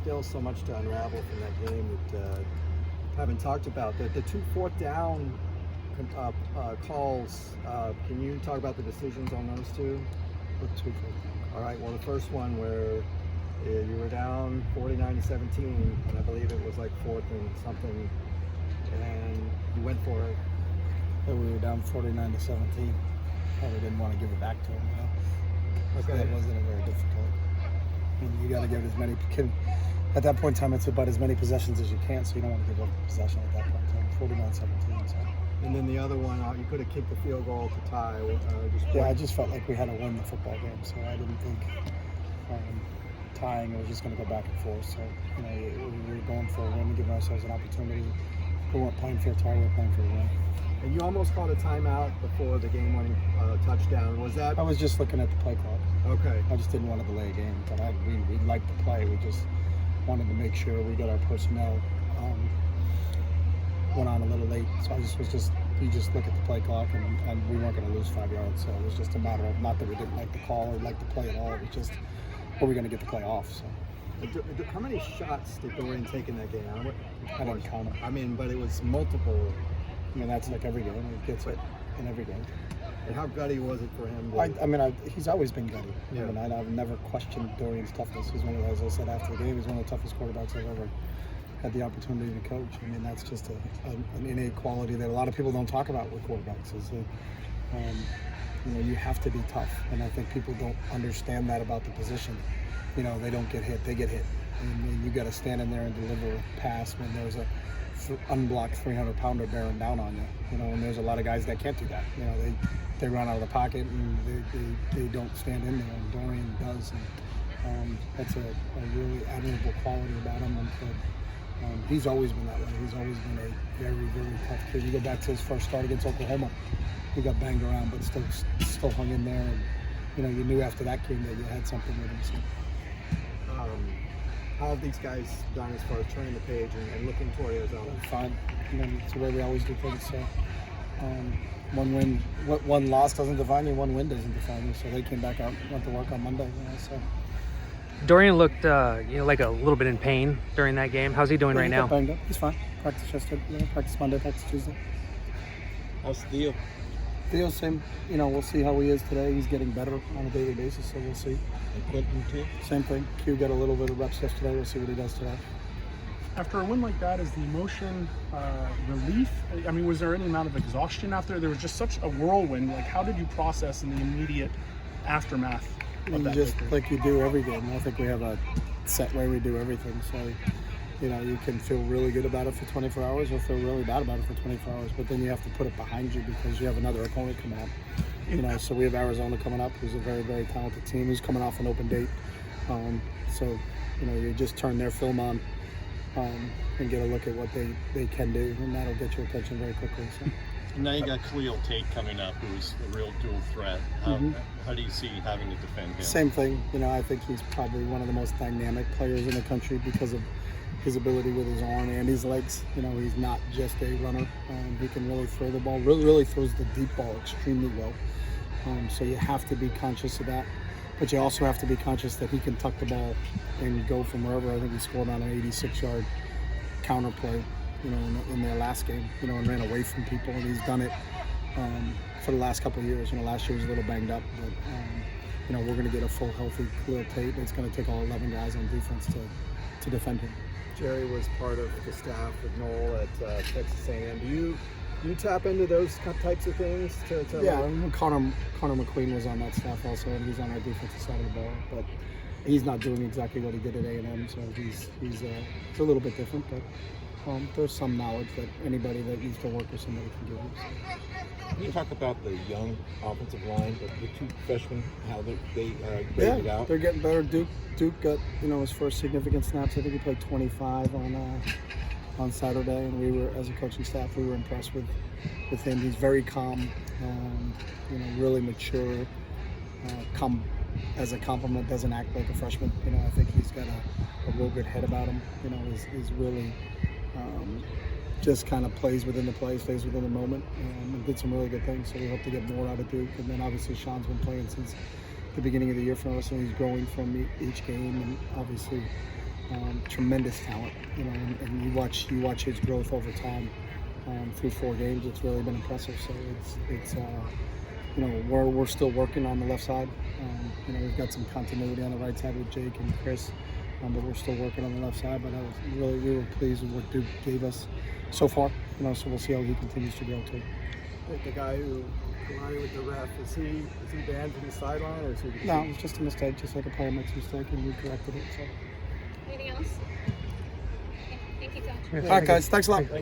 still so much to unravel from that game that haven't talked about. The two fourth down calls. Can you talk about the decisions on those two? What two fourth down? All right. Well, the first one where you were down 49-17, and I believe it was like 4th and something, and you went for it. Yeah, we were down 49-17. Probably didn't want to give it back to him. Okay. That wasn't a very difficult. I mean, you got to give as many. At that point in time, it's about as many possessions as you can, so you don't want to give up possession at that point in time. 49-17. So. And then the other one, you could have kicked the field goal to tie. I just felt like we had to win the football game, so I didn't think tying, it was just going to go back and forth. So, we were going for a win, giving ourselves an opportunity. We weren't playing for a tie, we were playing for a win. And you almost called a timeout before the game-winning touchdown. Was that? I was just looking at the play clock. Okay. I just didn't want to delay a game, but we liked the play. We just wanted to make sure we got our personnel. Went on a little late, so you just look at the play clock, and we weren't going to lose 5 yards. So it was just a matter of, not that we didn't like the call or like the play at all. It was just, were we going to get the play off? So. How many shots did Dorian take in that game? I didn't count them. I mean, but it was multiple. I mean, that's like every game. He gets it in every game. And how gutty was it for him? He's always been gutty. Yeah. I've never questioned Dorian's toughness. He's one of, as I said after the game, he's one of the toughest quarterbacks I've ever had the opportunity to coach. I mean, that's just an innate quality that a lot of people don't talk about with quarterbacks. Is you have to be tough, and I think people don't understand that about the position. They don't get hit; they get hit. And you got to stand in there and deliver a pass when there's a unblocked 300-pounder bearing down on you. And there's a lot of guys that can't do that. They run out of the pocket and they don't stand in there, and Dorian does. And that's a really admirable quality about him. And he's always been that way. He's always been a very, very tough kid. You go back to his first start against Oklahoma, he got banged around, but still hung in there. And you knew after that game that you had something with him. So. How have these guys done as far as turning the page and looking toward Arizona? Fine. It's the way we always do things. So, one loss doesn't define you. One win doesn't define you. So they came back out, went to work on Monday. So. Dorian looked, like a little bit in pain during that game. How's he doing right now? Banged up. He's fine. Practice yesterday. Practice Monday. Practice Tuesday. How's Theo? Theo's same. We'll see how he is today. He's getting better on a daily basis, so we'll see. And Quentin too? Same thing. Q got a little bit of reps yesterday. We'll see what he does today. After a win like that, is the emotion relief? I mean, was there any amount of exhaustion after? There was just such a whirlwind. Like, how did you process in the immediate aftermath of that Just victory? like you do every game. I think we have a set way we do everything. So, you can feel really good about it for 24 hours or feel really bad about it for 24 hours. But then you have to put it behind you because you have another opponent coming up. So we have Arizona coming up, who's a very, very talented team, who's coming off an open date. You just turn their film on and get a look at what they can do, and that'll get your attention very quickly. So. And now you got Khalil Tate coming up, who's a real dual threat. How do you see having to defend him? Same thing. I think he's probably one of the most dynamic players in the country because of his ability with his arm and his legs. He's not just a runner. He can really throw the ball, really throws the deep ball extremely well. So you have to be conscious of that. But you also have to be conscious that he can tuck the ball and go from wherever. I think he scored on an 86-yard counter play, in their last game, and ran away from people. And he's done it for the last couple of years. Last year was a little banged up, but we're going to get a full, healthy Khalil Tate. It's going to take all 11 guys on defense to defend him. Jerry was part of the staff with Noel at Texas A&M. Do you tap into those types of things? Yeah, Connor McQueen was on that staff also, and he's on our defensive side of the ball. But he's not doing exactly what he did at A&M, so he's a little bit different. But there's some knowledge that anybody that used to work with somebody can give you. Can you talk about the young offensive line, the two freshmen, how they graded out? They're getting better. Duke got his first significant snaps. I think he played 25 on Saturday, and we were, as a coaching staff, we were impressed with him. He's very calm, really mature. As a compliment, doesn't act like a freshman. I think he's got a real good head about him. He's really just kind of plays within the play, stays within the moment, and did some really good things. So we hope to get more out of Duke. And then obviously Sean's been playing since the beginning of the year for us, and he's growing from each game. And obviously Tremendous talent, you know, and you watch his growth over time through 4 games. It's really been impressive. So it's you know, we're still working on the left side. You know, we've got some continuity on the right side with Jake and Chris, but we're still working on the left side. But we were pleased with what Duke gave us so far. You know, so we'll see how he continues to grow too. The guy who collided with the ref, is he banned from the sideline, or is he? No, it was just a mistake, just like a player makes a mistake, and we corrected it. So. Anything else? Okay, thank you, Coach. All right, guys. Thanks a lot.